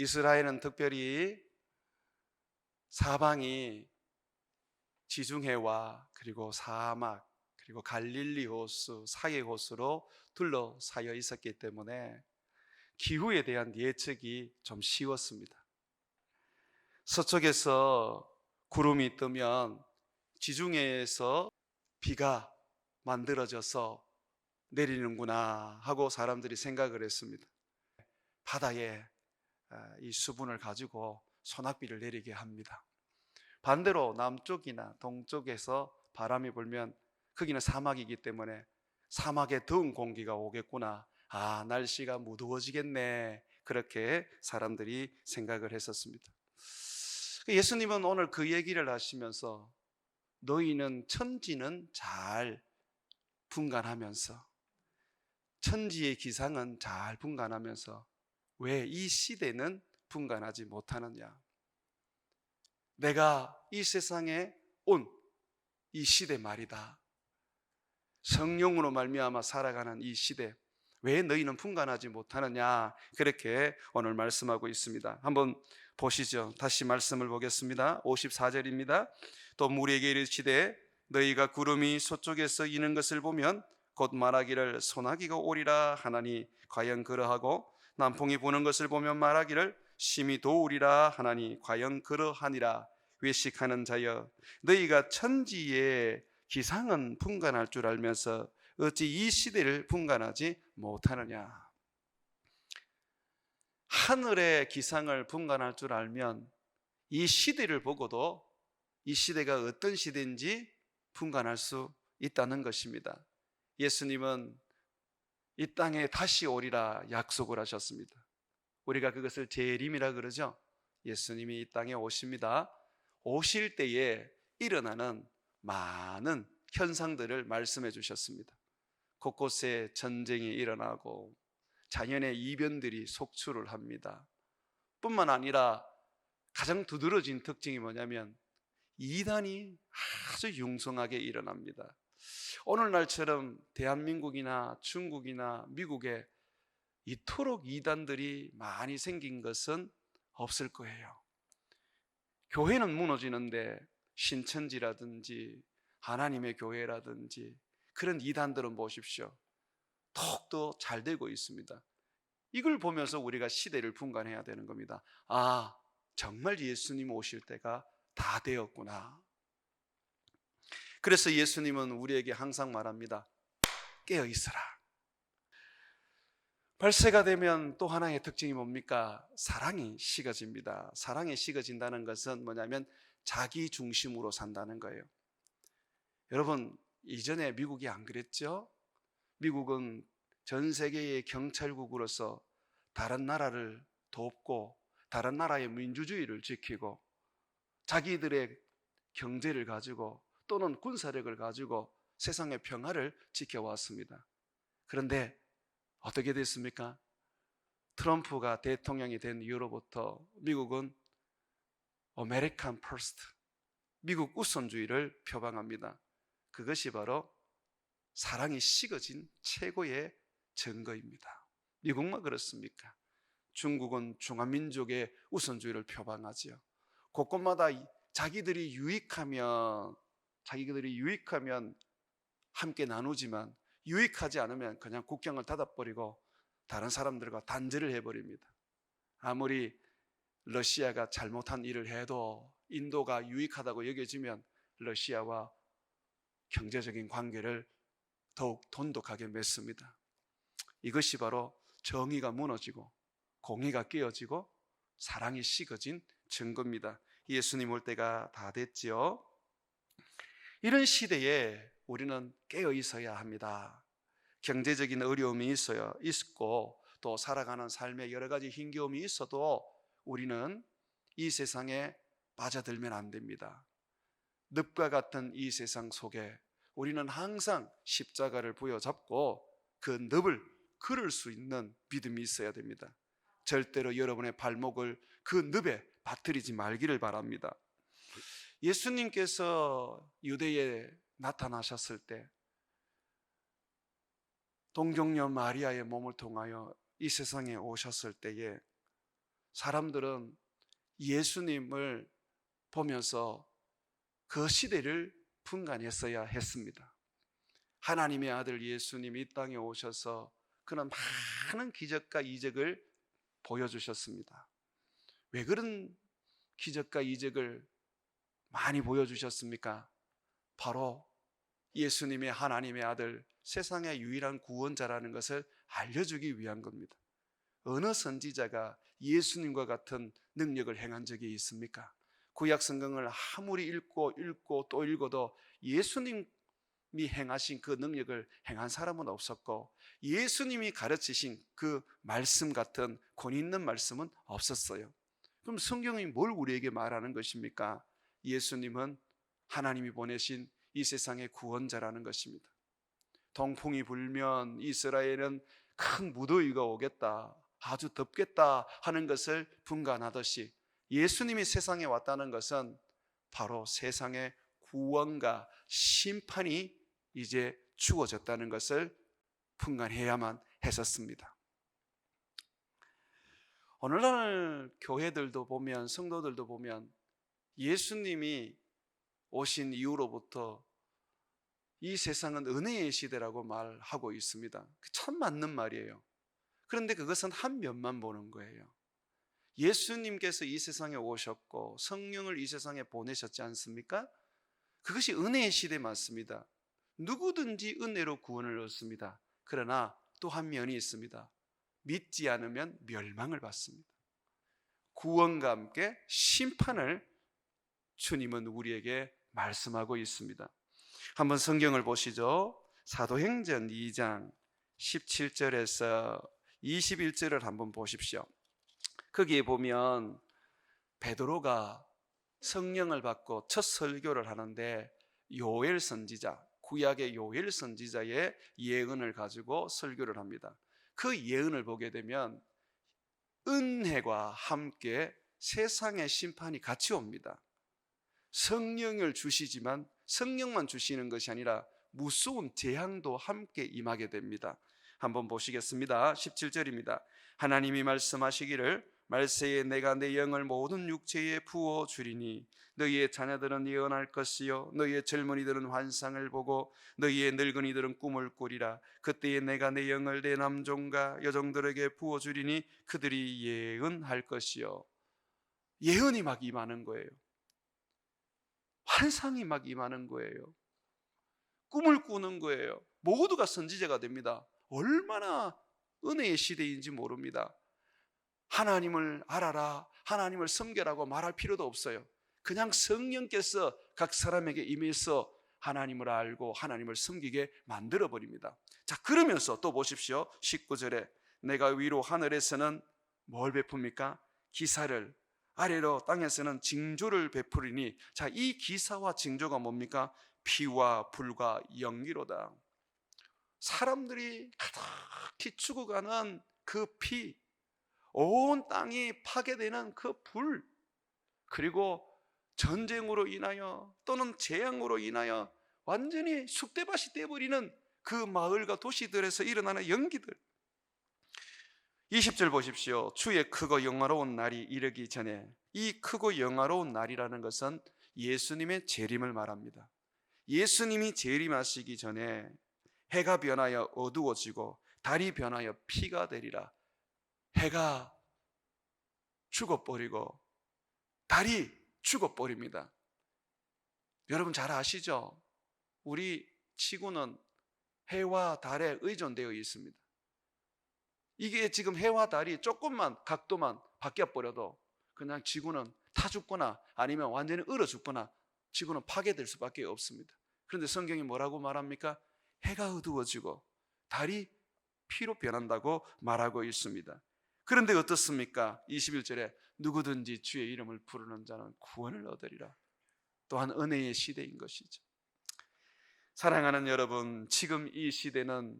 이스라엘은 특별히 사방이 지중해와 그리고 사막 그리고 갈릴리 호수, 사해 호수로 둘러싸여 있었기 때문에 기후에 대한 예측이 좀 쉬웠습니다. 서쪽에서 구름이 뜨면 지중해에서 비가 만들어져서 내리는구나 하고 사람들이 생각을 했습니다. 바다에 이 수분을 가지고 소낙비를 내리게 합니다. 반대로 남쪽이나 동쪽에서 바람이 불면 거기는 사막이기 때문에 사막에 더운 공기가 오겠구나, 날씨가 무더워지겠네, 그렇게 사람들이 생각을 했었습니다. 예수님은 오늘 그 얘기를 하시면서 너희는 천지는 잘 분간하면서, 천지의 기상은 잘 분간하면서 왜 이 시대는 분간하지 못하느냐? 내가 이 세상에 온 이 시대 말이다. 성령으로 말미암아 살아가는 이 시대, 왜 너희는 분간하지 못하느냐? 그렇게 오늘 말씀하고 있습니다. 한번 보시죠. 다시 말씀을 보겠습니다. 54절입니다. 또 무리에게 이르시되 너희가 구름이 서쪽에서 이는 것을 보면 곧 말하기를 소나기가 오리라 하나니 과연 그러하고 남풍이 부는 것을 보면 말하기를 심히 도우리라 하나니 과연 그러하니라. 외식하는 자여, 너희가 천지의 기상은 분간할 줄 알면서 어찌 이 시대를 분간하지 못하느냐? 하늘의 기상을 분간할 줄 알면 이 시대를 보고도 이 시대가 어떤 시대인지 분간할 수 있다는 것입니다. 예수님은 이 땅에 다시 오리라 약속을 하셨습니다. 우리가 그것을 재림이라 그러죠. 예수님이 이 땅에 오십니다. 오실 때에 일어나는 많은 현상들을 말씀해 주셨습니다. 곳곳에 전쟁이 일어나고 자연의 이변들이 속출을 합니다. 뿐만 아니라 가장 두드러진 특징이 뭐냐면 이단이 아주 융성하게 일어납니다. 오늘날처럼 대한민국이나 중국이나 미국에 이토록 이단들이 많이 생긴 것은 없을 거예요. 교회는 무너지는데 신천지라든지 하나님의 교회라든지 그런 이단들은 보십시오, 더욱더 잘 되고 있습니다. 이걸 보면서 우리가 시대를 분간해야 되는 겁니다. 정말 예수님 오실 때가 다 되었구나. 그래서 예수님은 우리에게 항상 말합니다. 깨어 있어라. 발세가 되면 또 하나의 특징이 뭡니까? 사랑이 식어집니다. 사랑이 식어진다는 것은 뭐냐면 자기 중심으로 산다는 거예요. 여러분, 이전에 미국이 안 그랬죠? 미국은 전 세계의 경찰국으로서 다른 나라를 돕고 다른 나라의 민주주의를 지키고 자기들의 경제를 가지고 또는 군사력을 가지고 세상의 평화를 지켜왔습니다. 그런데 어떻게 됐습니까? 트럼프가 대통령이 된 이후로부터 미국은 아메리칸 퍼스트, 미국 우선주의를 표방합니다. 그것이 바로 사랑이 식어진 최고의 증거입니다. 미국만 그렇습니까? 중국은 중화민족의 우선주의를 표방하지요. 곳곳마다 자기들이 유익하면 함께 나누지만 유익하지 않으면 그냥 국경을 닫아버리고 다른 사람들과 단절을 해버립니다. 아무리 러시아가 잘못한 일을 해도 인도가 유익하다고 여겨지면 러시아와 경제적인 관계를 더욱 돈독하게 맺습니다. 이것이 바로 정의가 무너지고 공의가 깨어지고 사랑이 식어진 증거입니다. 예수님 올 때가 다 됐지요. 이런 시대에 우리는 깨어 있어야 합니다. 경제적인 어려움이 있고 또 살아가는 삶에 여러 가지 힘겨움이 있어도 우리는 이 세상에 빠져들면 안 됩니다. 늪과 같은 이 세상 속에 우리는 항상 십자가를 부여잡고 그 늪을 걸을 수 있는 믿음이 있어야 됩니다. 절대로 여러분의 발목을 그 늪에 빠뜨리지 말기를 바랍니다. 예수님께서 유대에 나타나셨을 때 동정녀 마리아의 몸을 통하여 이 세상에 오셨을 때에 사람들은 예수님을 보면서 그 시대를 분간했어야 했습니다. 하나님의 아들 예수님이 이 땅에 오셔서 그는 많은 기적과 이적을 보여주셨습니다. 왜 그런 기적과 이적을 많이 보여주셨습니까? 바로 예수님의 하나님의 아들, 세상의 유일한 구원자라는 것을 알려주기 위한 겁니다. 어느 선지자가 예수님과 같은 능력을 행한 적이 있습니까? 구약 성경을 아무리 읽고 또 읽어도 예수님이 행하신 그 능력을 행한 사람은 없었고, 예수님이 가르치신 그 말씀 같은 권 있는 말씀은 없었어요. 그럼 성경이 뭘 우리에게 말하는 것입니까? 예수님은 하나님이 보내신 이 세상의 구원자라는 것입니다. 동풍이 불면 이스라엘은 큰 무더위가 오겠다, 아주 덥겠다 하는 것을 분간하듯이 예수님이 세상에 왔다는 것은 바로 세상의 구원과 심판이 이제 주어졌다는 것을 분간해야만 했었습니다. 오늘날 교회들도 보면, 성도들도 보면 예수님이 오신 이후로부터 이 세상은 은혜의 시대라고 말하고 있습니다. 참 맞는 말이에요. 그런데 그것은 한 면만 보는 거예요. 예수님께서 이 세상에 오셨고 성령을 이 세상에 보내셨지 않습니까? 그것이 은혜의 시대 맞습니다. 누구든지 은혜로 구원을 얻습니다. 그러나 또 한 면이 있습니다. 믿지 않으면 멸망을 받습니다. 구원과 함께 심판을 주님은 우리에게 말씀하고 있습니다. 한번 성경을 보시죠. 사도행전 2장 17절에서 21절을 한번 보십시오. 거기에 보면 베드로가 성령을 받고 첫 설교를 하는데 요엘 선지자, 구약의 요엘 선지자의 예언을 가지고 설교를 합니다. 그 예언을 보게 되면 은혜와 함께 세상의 심판이 같이 옵니다. 성령을 주시지만 성령만 주시는 것이 아니라 무서운 재앙도 함께 임하게 됩니다. 한번 보시겠습니다. 17절입니다. 하나님이 말씀하시기를 말세에 내가 내 영을 모든 육체에 부어 주리니 너희의 자녀들은 예언할 것이요 너희의 젊은이들은 환상을 보고 너희의 늙은이들은 꿈을 꾸리라. 그때에 내가 내 영을 내 남종과 여종들에게 부어 주리니 그들이 예언할 것이요. 예언이 막 임하는 거예요. 환상이 막 임하는 거예요. 꿈을 꾸는 거예요. 모두가 선지자가 됩니다. 얼마나 은혜의 시대인지 모릅니다. 하나님을 알아라, 하나님을 섬겨라고 말할 필요도 없어요. 그냥 성령께서 각 사람에게 임해서 하나님을 알고 하나님을 섬기게 만들어버립니다. 자, 그러면서 또 보십시오. 19절에 내가 위로 하늘에서는 뭘 베풉니까? 기사를, 아래로 땅에서는 징조를 베푸리니, 자, 이 기사와 징조가 뭡니까? 피와 불과 연기로다. 사람들이 가득히 죽어가는 그 피, 온 땅이 파괴되는 그 불, 그리고 전쟁으로 인하여 또는 재앙으로 인하여 완전히 쑥대밭이 되어버리는 그 마을과 도시들에서 일어나는 연기들. 20절 보십시오. 주의 크고 영화로운 날이 이르기 전에, 이 크고 영화로운 날이라는 것은 예수님의 재림을 말합니다. 예수님이 재림하시기 전에 해가 변하여 어두워지고 달이 변하여 피가 되리라. 해가 죽어버리고 달이 죽어버립니다. 여러분 잘 아시죠? 우리 지구는 해와 달에 의존되어 있습니다. 이게 지금 해와 달이 조금만 각도만 바뀌어버려도 그냥 지구는 타 죽거나 아니면 완전히 얼어 죽거나 지구는 파괴될 수밖에 없습니다. 그런데 성경이 뭐라고 말합니까? 해가 어두워지고 달이 피로 변한다고 말하고 있습니다. 그런데 어떻습니까? 21절에 누구든지 주의 이름을 부르는 자는 구원을 얻으리라. 또한 은혜의 시대인 것이죠. 사랑하는 여러분, 지금 이 시대는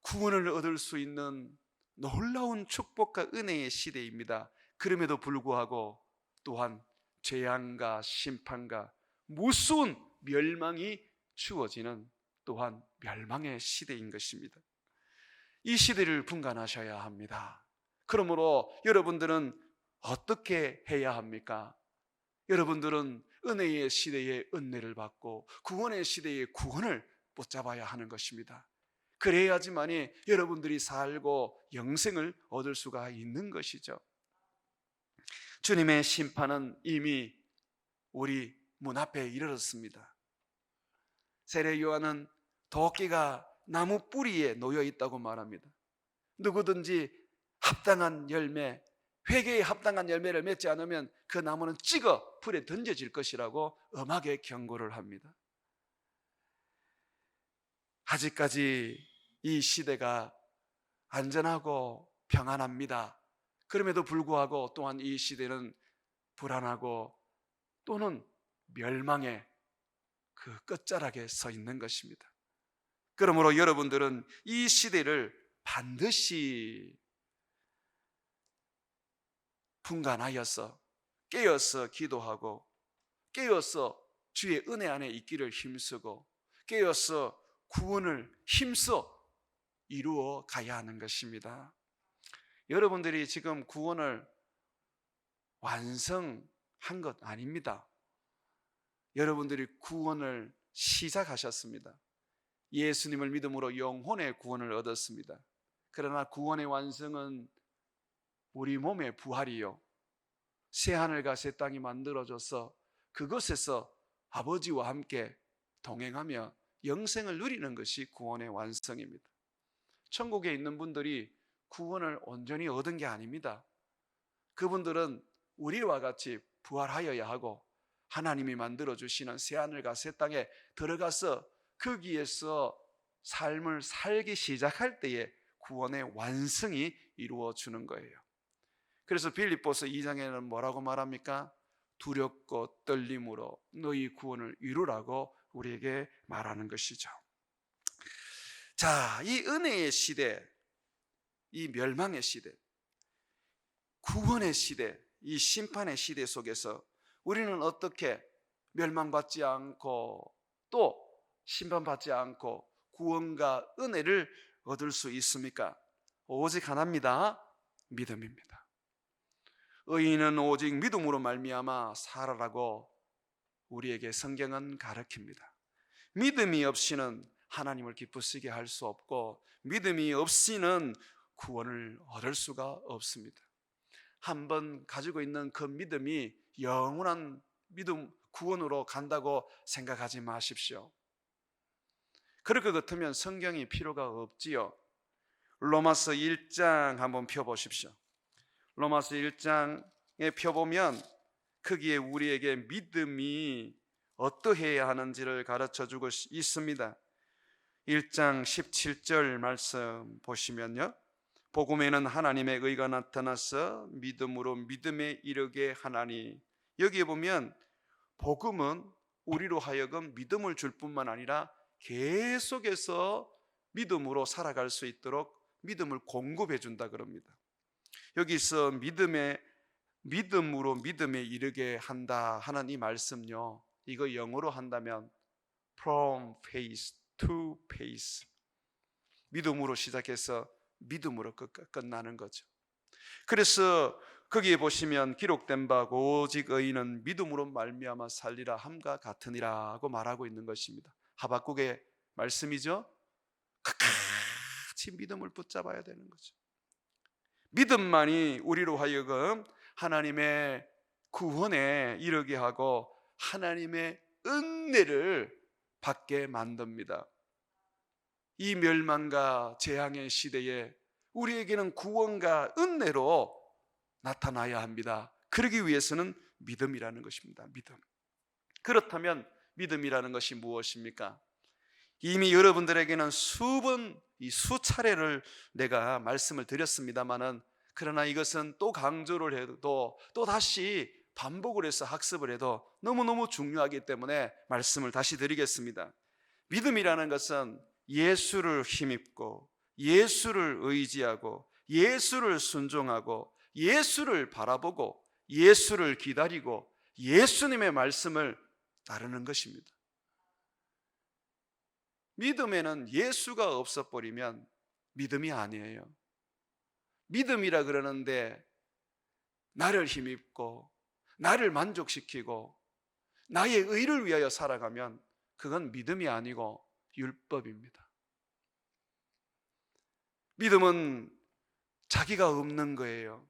구원을 얻을 수 있는 놀라운 축복과 은혜의 시대입니다. 그럼에도 불구하고 또한 재앙과 심판과 무서운 멸망이 주어지는 또한 멸망의 시대인 것입니다. 이 시대를 분간하셔야 합니다. 그러므로 여러분들은 어떻게 해야 합니까? 여러분들은 은혜의 시대에 은혜를 받고 구원의 시대에 구원을 붙잡아야 하는 것입니다. 그래야지만이 여러분들이 살고 영생을 얻을 수가 있는 것이죠. 주님의 심판은 이미 우리 문 앞에 이르렀습니다. 세례 요한은 도끼가 나무 뿌리에 놓여 있다고 말합니다. 누구든지 합당한 열매, 회개에 합당한 열매를 맺지 않으면 그 나무는 찍어 불에 던져질 것이라고 엄하게 경고를 합니다. 아직까지 이 시대가 안전하고 평안합니다. 그럼에도 불구하고 또한 이 시대는 불안하고 또는 멸망의 그 끝자락에 서 있는 것입니다. 그러므로 여러분들은 이 시대를 반드시 분간하여서 깨어서 기도하고 깨어서 주의 은혜 안에 있기를 힘쓰고 깨어서 구원을 힘써 이루어 가야 하는 것입니다. 여러분들이 지금 구원을 완성한 것 아닙니다. 여러분들이 구원을 시작하셨습니다. 예수님을 믿음으로 영혼의 구원을 얻었습니다. 그러나 구원의 완성은 우리 몸의 부활이요, 새하늘과 새 땅이 만들어져서 그것에서 아버지와 함께 동행하며 영생을 누리는 것이 구원의 완성입니다. 천국에 있는 분들이 구원을 온전히 얻은 게 아닙니다. 그분들은 우리와 같이 부활하여야 하고 하나님이 만들어주시는 새하늘과 새 땅에 들어가서 거기에서 삶을 살기 시작할 때에 구원의 완성이 이루어지는 거예요. 그래서 빌립보서 2장에는 뭐라고 말합니까? 두렵고 떨림으로 너희 구원을 이루라고 우리에게 말하는 것이죠. 자, 이 은혜의 시대, 이 멸망의 시대, 구원의 시대, 이 심판의 시대 속에서 우리는 어떻게 멸망받지 않고 또 심판받지 않고 구원과 은혜를 얻을 수 있습니까? 오직 하나입니다. 믿음입니다. 의인은 오직 믿음으로 말미암아 살아라고 우리에게 성경은 가르칩니다. 믿음이 없이는 하나님을 기쁘시게 할 수 없고 믿음이 없이는 구원을 얻을 수가 없습니다. 한번 가지고 있는 그 믿음이 영원한 믿음, 구원으로 간다고 생각하지 마십시오. 그럴 것 같으면 성경이 필요가 없지요. 로마서 1장 한번 펴보십시오. 로마서 1장에 펴보면 거기에 우리에게 믿음이 어떠해야 하는지를 가르쳐주고 있습니다. 1장 17절 말씀 보시면요, 복음에는 하나님의 의가 나타나서 믿음으로 믿음에 이르게 하나니, 여기에 보면 복음은 우리로 하여금 믿음을 줄 뿐만 아니라 계속해서 믿음으로 살아갈 수 있도록 믿음을 공급해 준다 그럽니다. 여기서 믿음으로 믿음에 이르게 한다 하는 이 말씀요, 이거 영어로 한다면 from faith to faith, 믿음으로 시작해서 믿음으로 끝나는 거죠. 그래서 거기에 보시면 기록된 바 오직 의인은 믿음으로 말미암아 살리라 함과 같으니라고 말하고 있는 것입니다. 하박국의 말씀이죠. 끝까지 믿음을 붙잡아야 되는 거죠. 믿음만이 우리로 하여금 하나님의 구원에 이르게 하고 하나님의 은혜를 받게 만듭니다. 이 멸망과 재앙의 시대에 우리에게는 구원과 은혜로 나타나야 합니다. 그러기 위해서는 믿음이라는 것입니다. 믿음. 그렇다면 믿음이라는 것이 무엇입니까? 이미 여러분들에게는 수차례를 내가 말씀을 드렸습니다만은, 그러나 이것은 또 강조를 해도 또 다시 반복을 해서 학습을 해도 너무너무 중요하기 때문에 말씀을 다시 드리겠습니다. 믿음이라는 것은 예수를 힘입고 예수를 의지하고 예수를 순종하고 예수를 바라보고 예수를 기다리고 예수님의 말씀을 따르는 것입니다. 믿음에는 예수가 없어버리면 믿음이 아니에요. 믿음이라 그러는데 나를 힘입고 나를 만족시키고 나의 의를 위하여 살아가면 그건 믿음이 아니고 율법입니다. 믿음은 자기가 없는 거예요.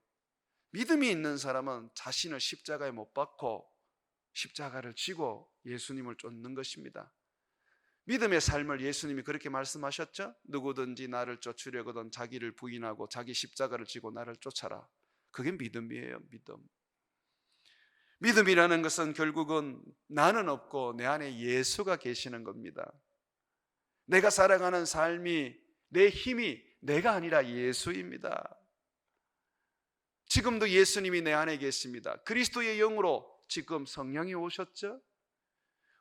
믿음이 있는 사람은 자신을 십자가에 못 박고 십자가를 지고 예수님을 쫓는 것입니다. 믿음의 삶을 예수님이 그렇게 말씀하셨죠? 누구든지 나를 쫓으려거든 자기를 부인하고 자기 십자가를 지고 나를 쫓아라. 그게 믿음이에요. 믿음이라는 것은 결국은 나는 없고 내 안에 예수가 계시는 겁니다. 내가 살아가는 삶이, 내 힘이 내가 아니라 예수입니다. 지금도 예수님이 내 안에 계십니다. 그리스도의 영으로 지금 성령이 오셨죠?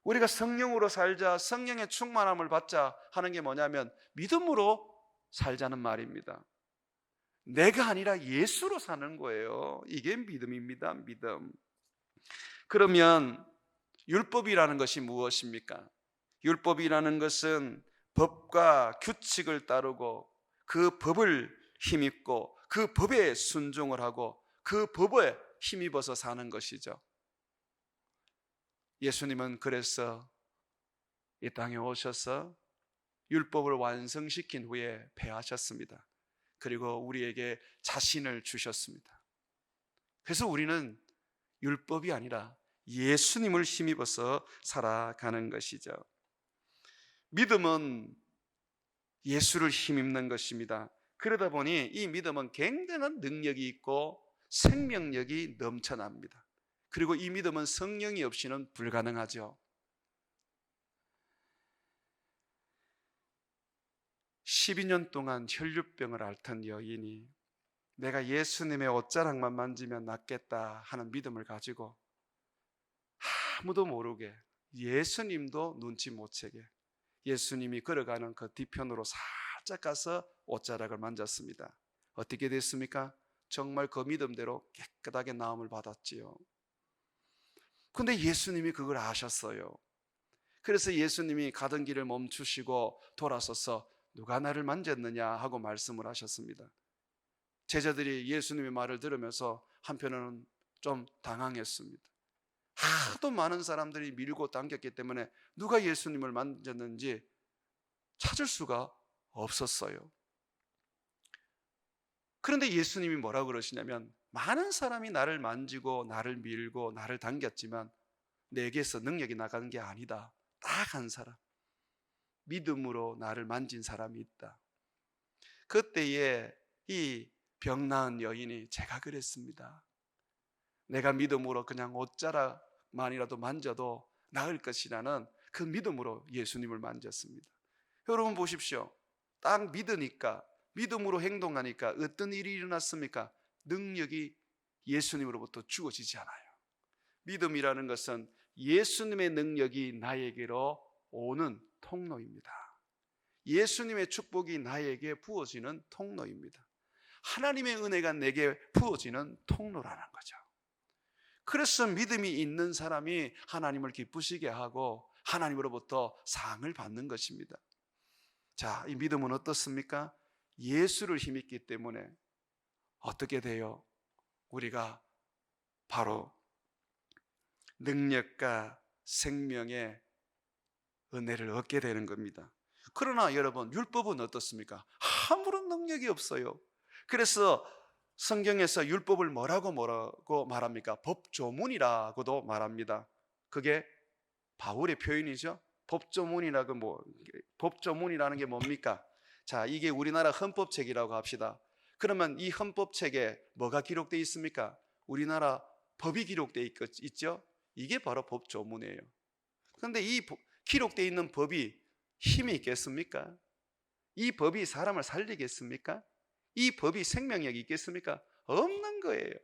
우리가 성령으로 살자, 성령의 충만함을 받자 하는 게 뭐냐면 믿음으로 살자는 말입니다. 내가 아니라 예수로 사는 거예요. 이게 믿음입니다. 믿음. 그러면 율법이라는 것이 무엇입니까? 율법이라는 것은 법과 규칙을 따르고 그 법을 힘입고 그 법에 순종을 하고 그 법에 힘입어서 사는 것이죠. 예수님은 그래서 이 땅에 오셔서 율법을 완성시킨 후에 패하셨습니다. 그리고 우리에게 자신을 주셨습니다. 그래서 우리는 율법이 아니라 예수님을 힘입어서 살아가는 것이죠. 믿음은 예수를 힘입는 것입니다. 그러다 보니 이 믿음은 굉장한 능력이 있고 생명력이 넘쳐납니다. 그리고 이 믿음은 성령이 없이는 불가능하죠. 12년 동안 혈류병을 앓던 여인이 내가 예수님의 옷자락만 만지면 낫겠다 하는 믿음을 가지고 아무도 모르게, 예수님도 눈치 못 채게 예수님이 걸어가는 그 뒤편으로 살짝 가서 옷자락을 만졌습니다. 어떻게 됐습니까? 정말 그 믿음대로 깨끗하게 나음을 받았지요. 근데 예수님이 그걸 아셨어요. 그래서 예수님이 가던 길을 멈추시고 돌아서서 누가 나를 만졌느냐 하고 말씀을 하셨습니다. 제자들이 예수님의 말을 들으면서 한편으로는 좀 당황했습니다. 하도 많은 사람들이 밀고 당겼기 때문에 누가 예수님을 만졌는지 찾을 수가 없었어요. 그런데 예수님이 뭐라고 그러시냐면 많은 사람이 나를 만지고 나를 밀고 나를 당겼지만 내게서 능력이 나가는 게 아니다. 딱 한 사람, 믿음으로 나를 만진 사람이 있다. 그때에 이 병 나은 여인이 제가 그랬습니다. 내가 믿음으로 그냥 옷자락만이라도 만져도 나을 것이라는 그 믿음으로 예수님을 만졌습니다. 여러분 보십시오. 딱 믿으니까, 믿음으로 행동하니까 어떤 일이 일어났습니까? 능력이 예수님으로부터 주어지지 않아요. 믿음이라는 것은 예수님의 능력이 나에게로 오는 통로입니다. 예수님의 축복이 나에게 부어지는 통로입니다. 하나님의 은혜가 내게 부어지는 통로라는 거죠. 그래서 믿음이 있는 사람이 하나님을 기쁘시게 하고 하나님으로부터 상을 받는 것입니다. 자, 이 믿음은 어떻습니까? 예수를 힘입기 때문에 어떻게 돼요? 우리가 바로 능력과 생명의 은혜를 얻게 되는 겁니다. 그러나 여러분, 율법은 어떻습니까? 아무런 능력이 없어요. 그래서 성경에서 율법을 뭐라고 말합니까? 법조문이라고도 말합니다. 그게 바울의 표현이죠. 법조문이라는 게 뭡니까? 자, 이게 우리나라 헌법책이라고 합시다. 그러면 이 헌법책에 뭐가 기록되어 있습니까? 우리나라 법이 기록되어 있죠? 이게 바로 법조문이에요. 그런데 이 기록되어 있는 법이 힘이 있겠습니까? 이 법이 사람을 살리겠습니까? 이 법이 생명력이 있겠습니까? 없는 거예요.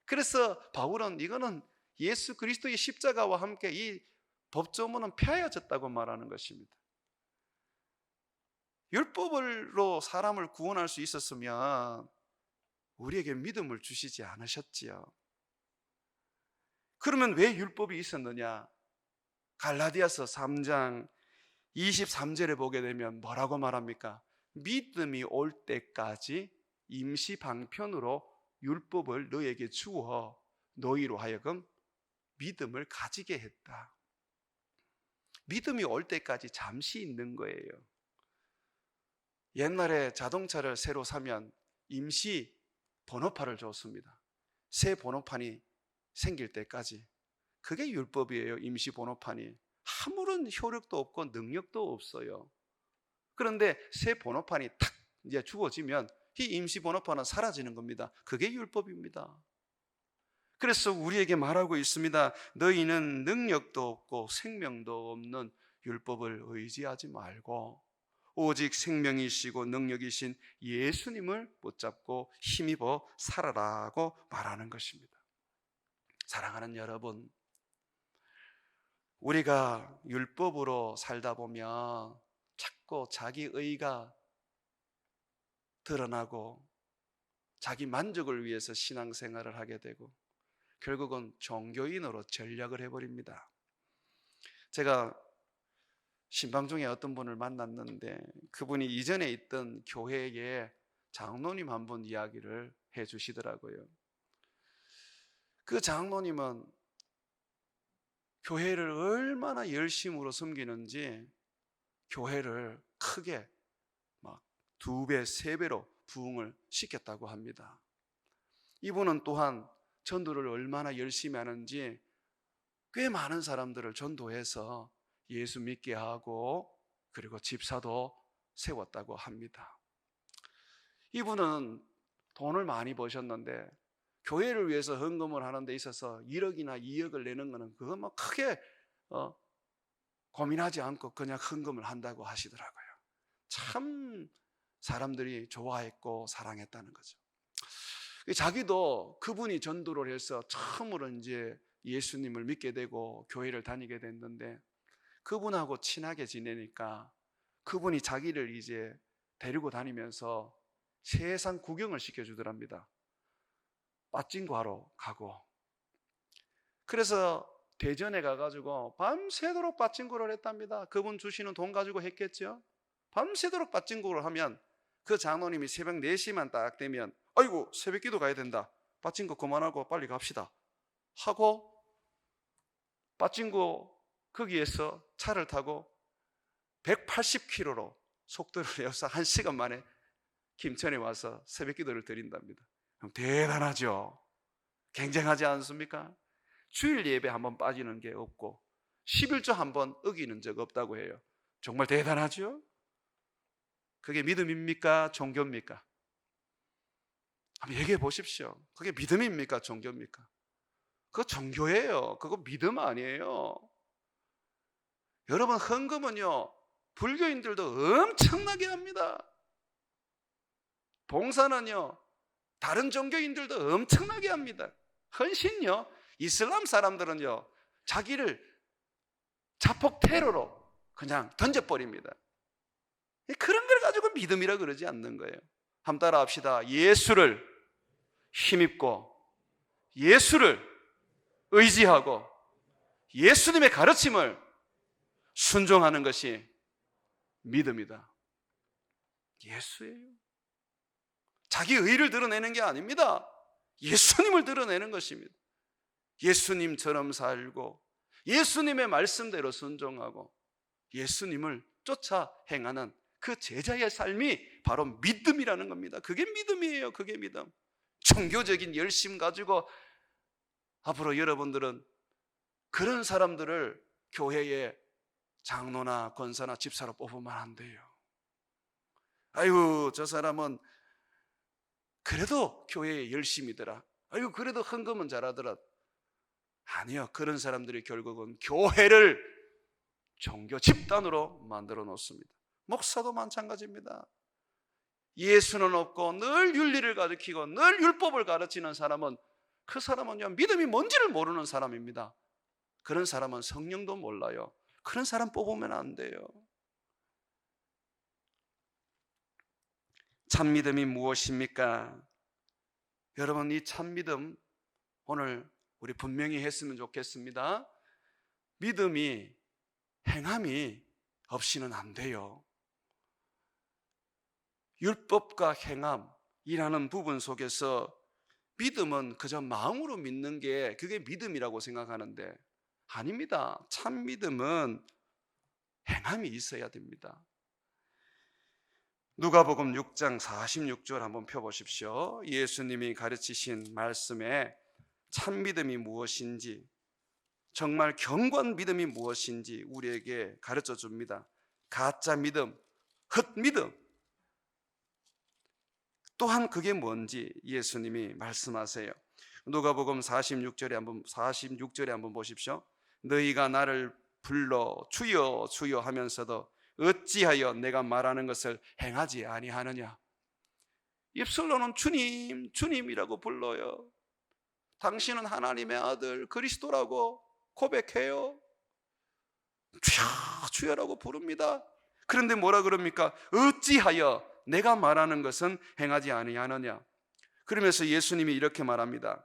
그래서 바울은 이거는 예수 그리스도의 십자가와 함께 이 법조문은 폐하여졌다고 말하는 것입니다. 율법으로 사람을 구원할 수 있었으면 우리에게 믿음을 주시지 않으셨지요. 그러면 왜 율법이 있었느냐? 갈라디아서 3장 23절에 보게 되면 뭐라고 말합니까? 믿음이 올 때까지 임시 방편으로 율법을 너에게 주어 너희로 하여금 믿음을 가지게 했다. 믿음이 올 때까지 잠시 있는 거예요. 옛날에 자동차를 새로 사면 임시 번호판을 줬습니다. 새 번호판이 생길 때까지. 그게 율법이에요. 임시 번호판이. 아무런 효력도 없고 능력도 없어요. 그런데 새 번호판이 탁 이제 주어지면 이 임시 번호판은 사라지는 겁니다. 그게 율법입니다. 그래서 우리에게 말하고 있습니다. 너희는 능력도 없고 생명도 없는 율법을 의지하지 말고 오직 생명이시고 능력이신 예수님을 붙잡고 힘입어 살아라고 말하는 것입니다. 사랑하는 여러분, 우리가 율법으로 살다 보면 자꾸 자기 의가 드러나고 자기 만족을 위해서 신앙생활을 하게 되고 결국은 종교인으로 전락을 해버립니다. 제가 신방 중에 어떤 분을 만났는데 그분이 이전에 있던 교회에 장로님 한 분 이야기를 해 주시더라고요. 그 장로님은 교회를 얼마나 열심으로 섬기는지 교회를 크게 막 2배, 3배로 부흥을 시켰다고 합니다. 이분은 또한 전도를 얼마나 열심히 하는지 꽤 많은 사람들을 전도해서 예수 믿게 하고 그리고 집사도 세웠다고 합니다. 이분은 돈을 많이 버셨는데 교회를 위해서 헌금을 하는 데 있어서 1억이나 2억을 내는 것은 그거 뭐 크게 고민하지 않고 그냥 헌금을 한다고 하시더라고요. 참 사람들이 좋아했고 사랑했다는 거죠. 자기도 그분이 전도를 해서 처음으로 이제 예수님을 믿게 되고 교회를 다니게 됐는데 그분하고 친하게 지내니까 그분이 자기를 이제 데리고 다니면서 세상 구경을 시켜주더랍니다. 빠찡구하러 가고. 그래서 대전에 가가지고 밤새도록 빠찡구를 했답니다. 그분 주시는 돈 가지고 했겠죠. 밤새도록 빠찡구를 하면 그 장로님이 새벽 4시만 딱 되면 아이고 새벽 기도 가야 된다, 빠찡구 그만하고 빨리 갑시다 하고 빠찡구 거기에서 차를 타고 180km로 속도를 내어서 1시간 만에 김천에 와서 새벽 기도를 드린답니다. 대단하죠. 굉장하지 않습니까? 주일 예배 한번 빠지는 게 없고 11조 한번 어기는 적 없다고 해요. 정말 대단하죠? 그게 믿음입니까? 종교입니까? 한번 얘기해 보십시오. 그게 믿음입니까? 종교입니까? 그거 종교예요. 그거 믿음 아니에요. 여러분, 헌금은요 불교인들도 엄청나게 합니다. 봉사는요 다른 종교인들도 엄청나게 합니다. 헌신요 이슬람 사람들은요 자기를 자폭 테러로 그냥 던져버립니다. 그런 걸 가지고 믿음이라 그러지 않는 거예요. 한번 따라 합시다. 예수를 힘입고 예수를 의지하고 예수님의 가르침을 순종하는 것이 믿음이다. 예수예요. 자기 의를 드러내는 게 아닙니다. 예수님을 드러내는 것입니다. 예수님처럼 살고 예수님의 말씀대로 순종하고 예수님을 쫓아 행하는 그 제자의 삶이 바로 믿음이라는 겁니다. 그게 믿음이에요. 그게 믿음. 종교적인 열심 가지고 앞으로 여러분들은 그런 사람들을 교회에 장로나 권사나 집사로 뽑으면 안 돼요. 아유 저 사람은 그래도 교회에 열심이더라. 아유 그래도 헌금은 잘하더라. 아니요, 그런 사람들이 결국은 교회를 종교 집단으로 만들어 놓습니다. 목사도 마찬가지입니다. 예수는 없고 늘 윤리를 가르치고 늘 율법을 가르치는 사람은 그 사람은요 믿음이 뭔지를 모르는 사람입니다. 그런 사람은 성령도 몰라요. 그런 사람 뽑으면 안 돼요. 참믿음이 무엇입니까? 여러분, 이 참믿음 오늘 우리 분명히 했으면 좋겠습니다. 믿음이 행함이 없이는 안 돼요. 율법과 행함, 일하는 부분 속에서 믿음은 그저 마음으로 믿는 게 그게 믿음이라고 생각하는데 아닙니다. 참 믿음은 행함이 있어야 됩니다. 누가복음 6장 46절 한번 펴보십시오. 예수님이 가르치신 말씀에 참 믿음이 무엇인지, 정말 견고한 믿음이 무엇인지 우리에게 가르쳐 줍니다. 가짜 믿음, 헛믿음, 또한 그게 뭔지 예수님이 말씀하세요. 누가복음 46절에 한번 보십시오. 너희가 나를 불러 주여 주여 하면서도 어찌하여 내가 말하는 것을 행하지 아니하느냐. 입술로는 주님 주님이라고 불러요. 당신은 하나님의 아들 그리스도라고 고백해요. 주여 주여라고 부릅니다. 그런데 뭐라 그럽니까? 어찌하여 내가 말하는 것은 행하지 아니하느냐. 그러면서 예수님이 이렇게 말합니다.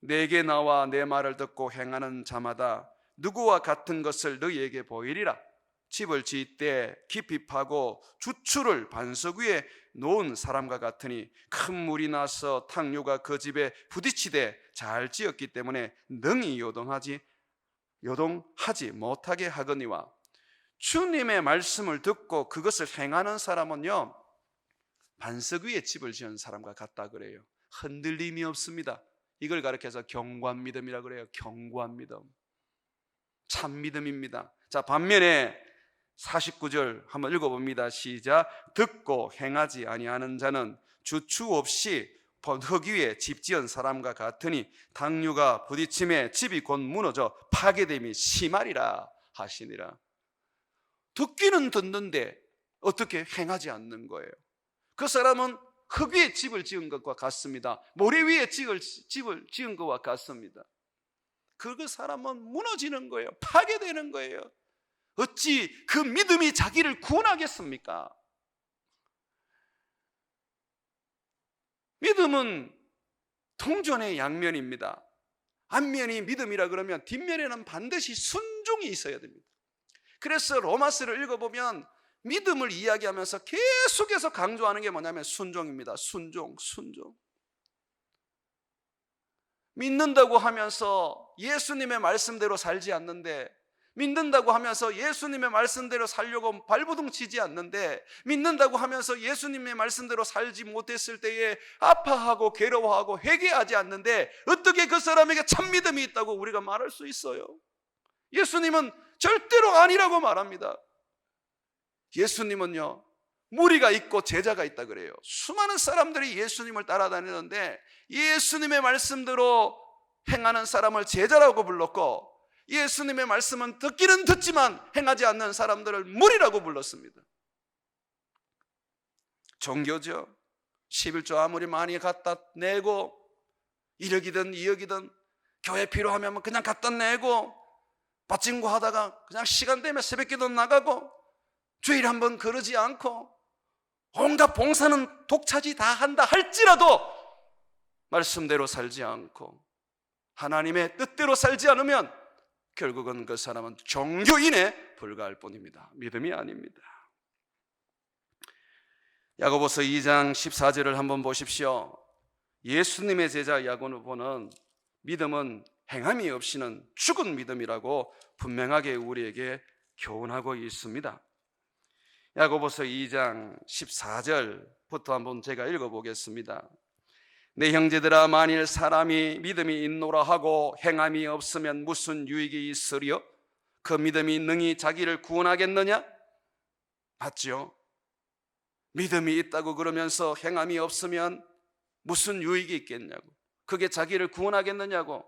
내게 나와 내 말을 듣고 행하는 자마다 누구와 같은 것을 너희에게 보이리라. 집을 지을 때 깊이 파고 주추를 반석 위에 놓은 사람과 같으니 큰 물이 나서 탕류가 그 집에 부딪히되 잘 지었기 때문에 능히 요동하지 못하게 하거니와. 주님의 말씀을 듣고 그것을 행하는 사람은요, 반석 위에 집을 지은 사람과 같다 그래요. 흔들림이 없습니다. 이걸 가르쳐서 견고한 믿음이라 그래요. 견고한 믿음, 참 믿음입니다. 자, 반면에 49절 한번 읽어봅니다. 시작. 듣고 행하지 아니하는 자는 주추 없이 흙 위에 집 지은 사람과 같으니 당류가 부딪힘에 집이 곧 무너져 파괴됨이 심하리라 하시니라. 듣기는 듣는데 어떻게 행하지 않는 거예요. 그 사람은 흙 위에 집을 지은 것과 같습니다. 모래 위에 집을 지은 것과 같습니다. 그 사람은 무너지는 거예요. 파괴되는 거예요. 어찌 그 믿음이 자기를 구원하겠습니까? 믿음은 동전의 양면입니다. 앞면이 믿음이라 그러면 뒷면에는 반드시 순종이 있어야 됩니다. 그래서 로마서를 읽어보면 믿음을 이야기하면서 계속해서 강조하는 게 뭐냐면 순종입니다. 순종. 믿는다고 하면서 예수님의 말씀대로 살지 않는데, 믿는다고 하면서 예수님의 말씀대로 살려고 발버둥 치지 않는데, 믿는다고 하면서 예수님의 말씀대로 살지 못했을 때에 아파하고 괴로워하고 회개하지 않는데 어떻게 그 사람에게 참 믿음이 있다고 우리가 말할 수 있어요? 예수님은 절대로 아니라고 말합니다. 예수님은요, 무리가 있고 제자가 있다 그래요. 수많은 사람들이 예수님을 따라다니는데 예수님의 말씀대로 행하는 사람을 제자라고 불렀고, 예수님의 말씀은 듣기는 듣지만 행하지 않는 사람들을 무리라고 불렀습니다. 종교죠. 11조 아무리 많이 갖다 내고 1억이든 2억이든 교회 필요하면 그냥 갖다 내고 빠찡고 하다가 그냥 시간 되면 새벽기도 나가고 주일에 한번 그러지 않고 온갖 봉사는 독차지 다 한다 할지라도 말씀대로 살지 않고 하나님의 뜻대로 살지 않으면 결국은 그 사람은 종교인에 불과할 뿐입니다. 믿음이 아닙니다. 야고보서 2장 14절을 한번 보십시오. 예수님의 제자 야고보는 믿음은 행함이 없이는 죽은 믿음이라고 분명하게 우리에게 교훈하고 있습니다. 야고보서 2장 14절부터 한번 제가 읽어보겠습니다. 내 형제들아, 만일 사람이 믿음이 있노라 하고 행함이 없으면 무슨 유익이 있으리요? 그 믿음이 능히 자기를 구원하겠느냐? 맞죠? 믿음이 있다고 그러면서 행함이 없으면 무슨 유익이 있겠냐고, 그게 자기를 구원하겠느냐고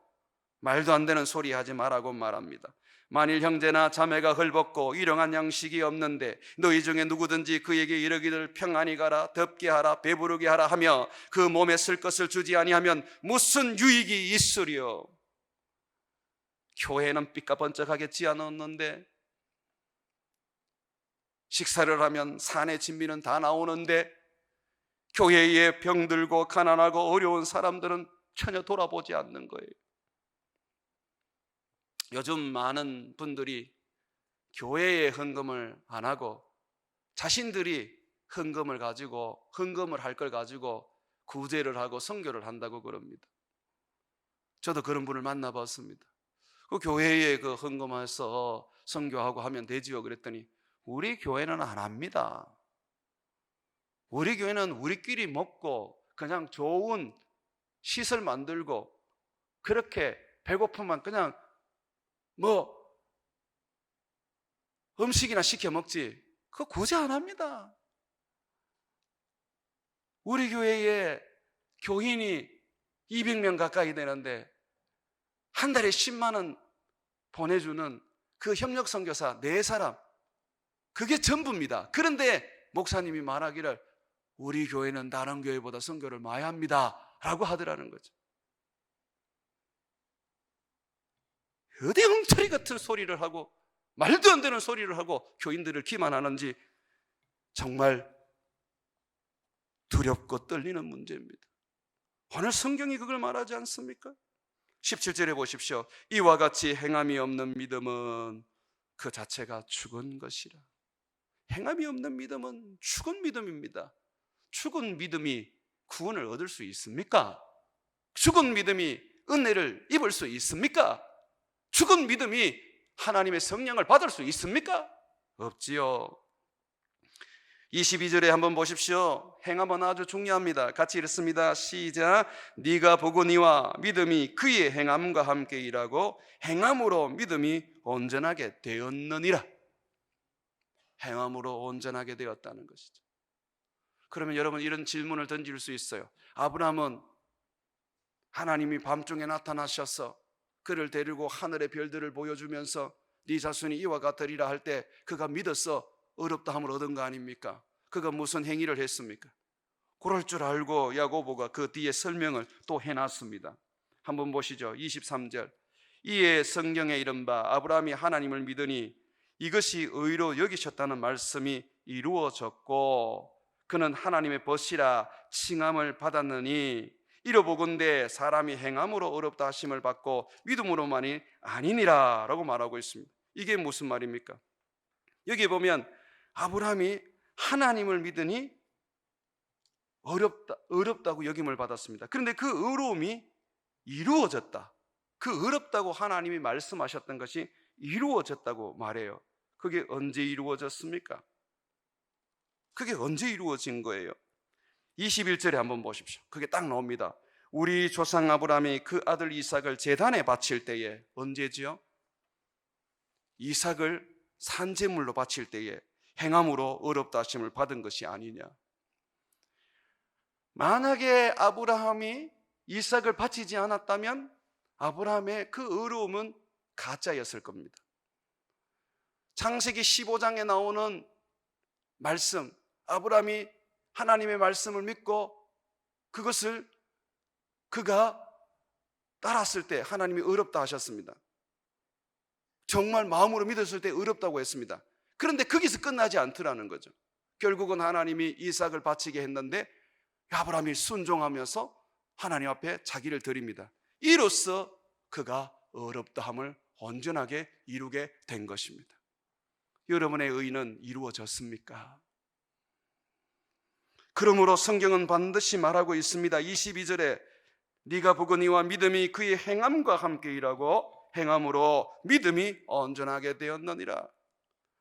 말도 안 되는 소리 하지 말라고 말합니다. 만일 형제나 자매가 헐벗고 일용할 양식이 없는데 너희 중에 누구든지 그에게 이르기를 평안히 가라, 덥게 하라, 배부르게 하라 하며 그 몸에 쓸 것을 주지 아니하면 무슨 유익이 있으리요? 교회는 삐까번쩍하겠지 않았는데, 식사를 하면 산의 진미는 다 나오는데 교회에 병들고 가난하고 어려운 사람들은 전혀 돌아보지 않는 거예요. 요즘 많은 분들이 교회에 헌금을 안 하고 자신들이 헌금을 할 걸 가지고 구제를 하고 선교를 한다고 그럽니다. 저도 그런 분을 만나봤습니다. 그 교회에 그 헌금해서 선교하고 하면 되지요 그랬더니 우리 교회는 안 합니다. 우리 교회는 우리끼리 먹고 그냥 좋은 시설 만들고 그렇게 배고프면 그냥 뭐 음식이나 시켜 먹지 그거 구제 안 합니다. 우리 교회에 교인이 200명 가까이 되는데 한 달에 10만 원 보내주는 그 협력 선교사 4사람 그게 전부입니다. 그런데 목사님이 말하기를 우리 교회는 다른 교회보다 선교를 많이 합니다 라고 하더라는 거죠. 어디 엉터리 같은 소리를 하고 말도 안 되는 소리를 하고 교인들을 기만하는지 정말 두렵고 떨리는 문제입니다. 오늘 성경이 그걸 말하지 않습니까? 17절에 보십시오. 이와 같이 행함이 없는 믿음은 그 자체가 죽은 것이라. 행함이 없는 믿음은 죽은 믿음입니다. 죽은 믿음이 구원을 얻을 수 있습니까? 죽은 믿음이 은혜를 입을 수 있습니까? 죽은 믿음이 하나님의 성령을 받을 수 있습니까? 없지요. 22절에 한번 보십시오. 행함은 아주 중요합니다. 같이 읽습니다. 시작. 네가 보거니와 믿음이 그의 행함과 함께 일하고 행함으로 믿음이 온전하게 되었느니라. 행함으로 온전하게 되었다는 것이죠. 그러면 여러분 이런 질문을 던질 수 있어요. 아브라함은 하나님이 밤중에 나타나셔서 그를 데리고 하늘의 별들을 보여주면서 네 자손이 이와 같으리라 할 때 그가 믿어서 어렵다함을 얻은 거 아닙니까? 그가 무슨 행위를 했습니까? 그럴 줄 알고 야고보가 그 뒤에 설명을 또 해놨습니다. 한번 보시죠. 23절. 이에 성경에 이른바 아브라함이 하나님을 믿으니 이것이 의로 여기셨다는 말씀이 이루어졌고 그는 하나님의 벗이라 칭함을 받았느니 이로보건대 사람이 행함으로 어렵다 하심을 받고 믿음으로만이 아니니라 라고 말하고 있습니다. 이게 무슨 말입니까? 여기 보면 아브라함이 하나님을 믿으니 어렵다고 여김을 받았습니다. 그런데 그 어려움이 이루어졌다. 그 어렵다고 하나님이 말씀하셨던 것이 이루어졌다고 말해요. 그게 언제 이루어졌습니까? 그게 언제 이루어진 거예요? 21절에 한번 보십시오. 그게 딱 나옵니다. 우리 조상 아브라함이 그 아들 이삭을 제단에 바칠 때에 언제지요? 이삭을 산제물로 바칠 때에 행함으로 어렵다 하심을 받은 것이 아니냐. 만약에 아브라함이 이삭을 바치지 않았다면 아브라함의 그 어려움은 가짜였을 겁니다. 창세기 15장에 나오는 말씀, 아브라함이 하나님의 말씀을 믿고 그것을 그가 따랐을 때 하나님이 어렵다 하셨습니다. 정말 마음으로 믿었을 때 어렵다고 했습니다. 그런데 거기서 끝나지 않더라는 거죠. 결국은 하나님이 이삭을 바치게 했는데 아브라함이 순종하면서 하나님 앞에 자기를 드립니다. 이로써 그가 어렵다함을 온전하게 이루게 된 것입니다. 여러분의 의는 이루어졌습니까? 그러므로 성경은 반드시 말하고 있습니다. 22절에 네가 보거니와 믿음이 그의 행함과 함께 일하고 행함으로 믿음이 온전하게 되었느니라.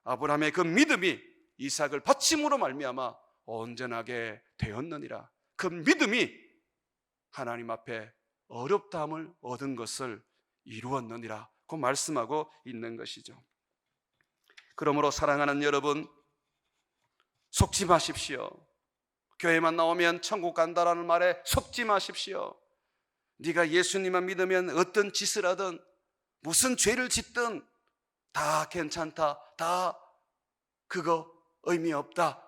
아브라함의 그 믿음이 이삭을 바침으로 말미암아 온전하게 되었느니라. 그 믿음이 하나님 앞에 어렵다함을 얻은 것을 이루었느니라 그 말씀하고 있는 것이죠. 그러므로 사랑하는 여러분, 속지 마십시오. 교회만 나오면 천국 간다라는 말에 속지 마십시오. 네가 예수님만 믿으면 어떤 짓을 하든 무슨 죄를 짓든 다 괜찮다, 다 그거 의미 없다,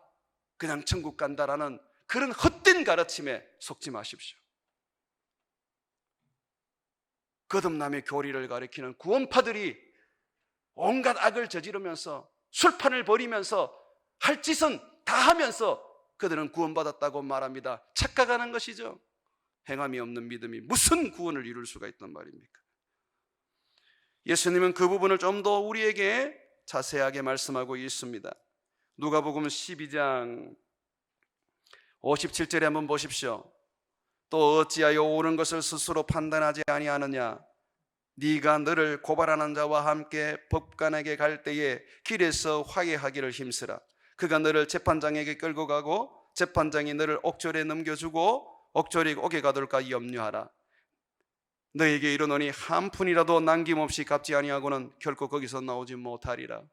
그냥 천국 간다라는 그런 헛된 가르침에 속지 마십시오. 거듭남의 교리를 가리키는 구원파들이 온갖 악을 저지르면서 술판을 벌이면서 할 짓은 다 하면서 그들은 구원받았다고 말합니다. 착각하는 것이죠. 행함이 없는 믿음이 무슨 구원을 이룰 수가 있단 말입니까? 예수님은 그 부분을 좀 더 우리에게 자세하게 말씀하고 있습니다. 누가복음 12장 57절에 한번 보십시오. 또 어찌하여 옳은 것을 스스로 판단하지 아니하느냐? 네가 너를 고발하는 자와 함께 법관에게 갈 때에 길에서 화해하기를 힘쓰라. 그가 너를 재판장에게 끌고 가고 재판장이 너를 옥졸에 넘겨주고 옥졸이 옥에 가둘까 염려하라. 너에게 이르노니 한 푼이라도 남김없이 갚지 아니하고는 결코 거기서 나오지 못하리라.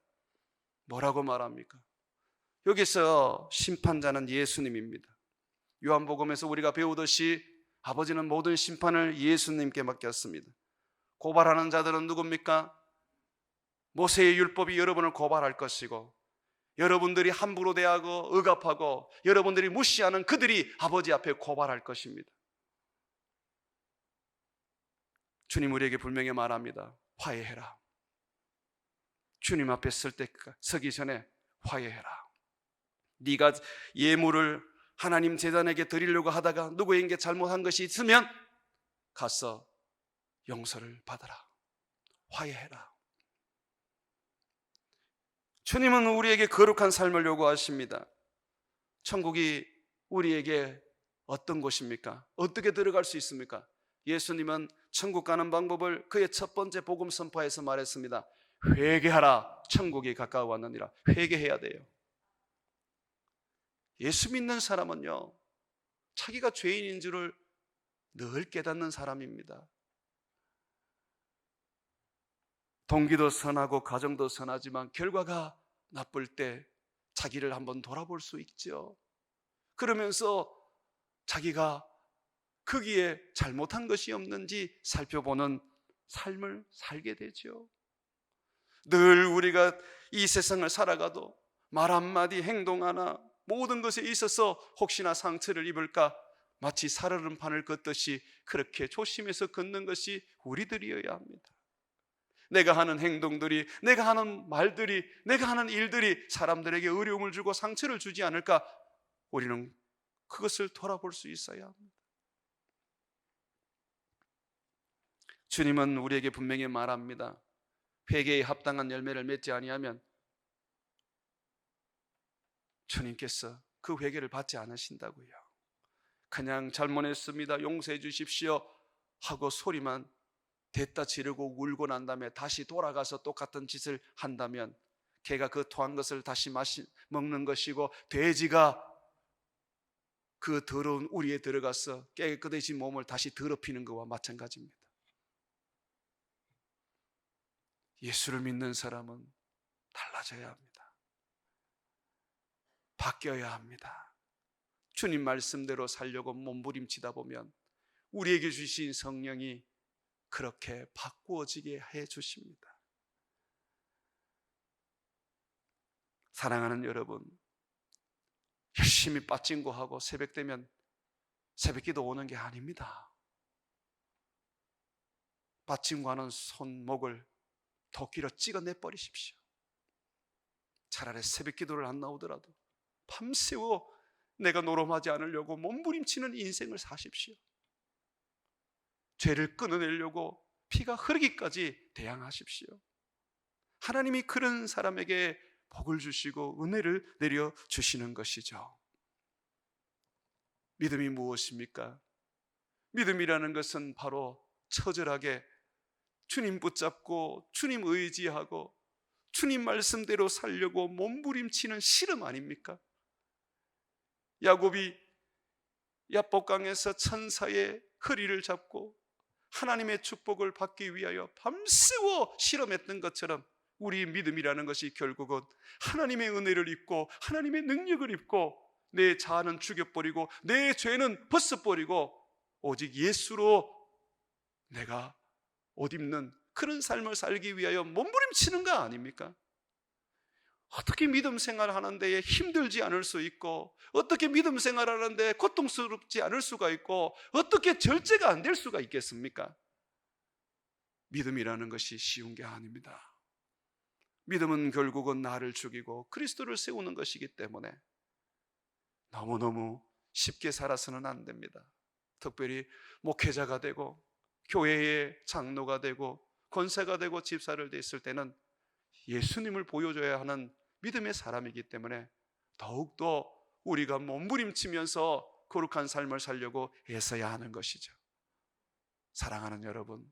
뭐라고 말합니까? 여기서 심판자는 예수님입니다. 요한복음에서 우리가 배우듯이 아버지는 모든 심판을 예수님께 맡겼습니다. 고발하는 자들은 누굽니까? 모세의 율법이 여러분을 고발할 것이고, 여러분들이 함부로 대하고 억압하고 여러분들이 무시하는 그들이 아버지 앞에 고발할 것입니다. 주님 우리에게 분명히 말합니다. 화해해라. 주님 앞에 서기 전에 화해해라. 네가 예물을 하나님 제단에게 드리려고 하다가 누구에게 잘못한 것이 있으면 가서 용서를 받아라. 화해해라. 주님은 우리에게 거룩한 삶을 요구하십니다. 천국이 우리에게 어떤 곳입니까? 어떻게 들어갈 수 있습니까? 예수님은 천국 가는 방법을 그의 첫 번째 복음 선포에서 말했습니다. 회개하라, 천국이 가까워 왔느니라. 회개해야 돼요. 예수 믿는 사람은요, 자기가 죄인인 줄을 늘 깨닫는 사람입니다. 동기도 선하고 가정도 선하지만 결과가 나쁠 때 자기를 한번 돌아볼 수 있죠. 그러면서 자기가 거기에 잘못한 것이 없는지 살펴보는 삶을 살게 되죠. 늘 우리가 이 세상을 살아가도 말 한마디 행동 하나 모든 것에 있어서 혹시나 상처를 입을까 마치 살얼음판을 걷듯이 그렇게 조심해서 걷는 것이 우리들이어야 합니다. 내가 하는 행동들이, 내가 하는 말들이, 내가 하는 일들이 사람들에게 어려움을 주고 상처를 주지 않을까? 우리는 그것을 돌아볼 수 있어야 합니다. 주님은 우리에게 분명히 말합니다. 회개에 합당한 열매를 맺지 아니하면 주님께서 그 회개를 받지 않으신다고요. 그냥 잘못했습니다, 용서해 주십시오 하고 소리만 됐다 지르고 울고 난 다음에 다시 돌아가서 똑같은 짓을 한다면 개가 그 토한 것을 다시 먹는 것이고, 돼지가 그 더러운 우리에 들어가서 깨끗해진 몸을 다시 더럽히는 것과 마찬가지입니다. 예수를 믿는 사람은 달라져야 합니다. 바뀌어야 합니다. 주님 말씀대로 살려고 몸부림치다 보면 우리에게 주신 성령이 그렇게 바꾸어지게 해 주십니다. 사랑하는 여러분, 열심히 빠찡구하고 새벽 되면 새벽기도 오는 게 아닙니다. 빠찡구하는 손목을 도끼로 찍어내 버리십시오. 차라리 새벽기도를 안 나오더라도 밤새워 내가 노름하지 않으려고 몸부림치는 인생을 사십시오. 죄를 끊어내려고 피가 흐르기까지 대항하십시오. 하나님이 그런 사람에게 복을 주시고 은혜를 내려주시는 것이죠. 믿음이 무엇입니까? 믿음이라는 것은 바로 처절하게 주님 붙잡고 주님 의지하고 주님 말씀대로 살려고 몸부림치는 씨름 아닙니까? 야곱이 야복강에서 천사의 허리를 잡고 하나님의 축복을 받기 위하여 밤새워 실험했던 것처럼 우리의 믿음이라는 것이 결국은 하나님의 은혜를 입고 하나님의 능력을 입고 내 자아는 죽여버리고 내 죄는 벗어버리고 오직 예수로 내가 옷 입는 그런 삶을 살기 위하여 몸부림치는 거 아닙니까? 어떻게 믿음 생활하는 데에 힘들지 않을 수 있고, 어떻게 믿음 생활하는 데 고통스럽지 않을 수가 있고, 어떻게 절제가 안 될 수가 있겠습니까? 믿음이라는 것이 쉬운 게 아닙니다. 믿음은 결국은 나를 죽이고 그리스도를 세우는 것이기 때문에 너무너무 쉽게 살아서는 안 됩니다. 특별히 목회자가 되고 교회의 장로가 되고 권사가 되고 집사를 됐을 때는 예수님을 보여줘야 하는 믿음의 사람이기 때문에 더욱더 우리가 몸부림치면서 거룩한 삶을 살려고 애써야 하는 것이죠. 사랑하는 여러분,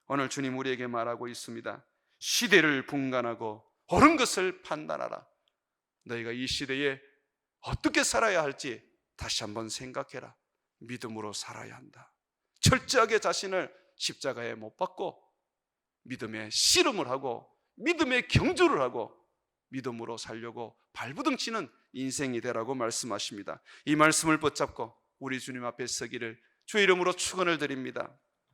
오늘 주님 우리에게 말하고 있습니다. 시대를 분간하고 옳은 것을 판단하라. 너희가 이 시대에 어떻게 살아야 할지 다시 한번 생각해라. 믿음으로 살아야 한다. 철저하게 자신을 십자가에 못 박고 믿음의 씨름을 하고 믿음의 경주를 하고 믿음으로 살려고 발부둥치는 인생이 되라고 말씀하십니다. 이 말씀을 붙잡고 우리 주님 앞에 서기를 주의 이름으로 축원을 드립니다.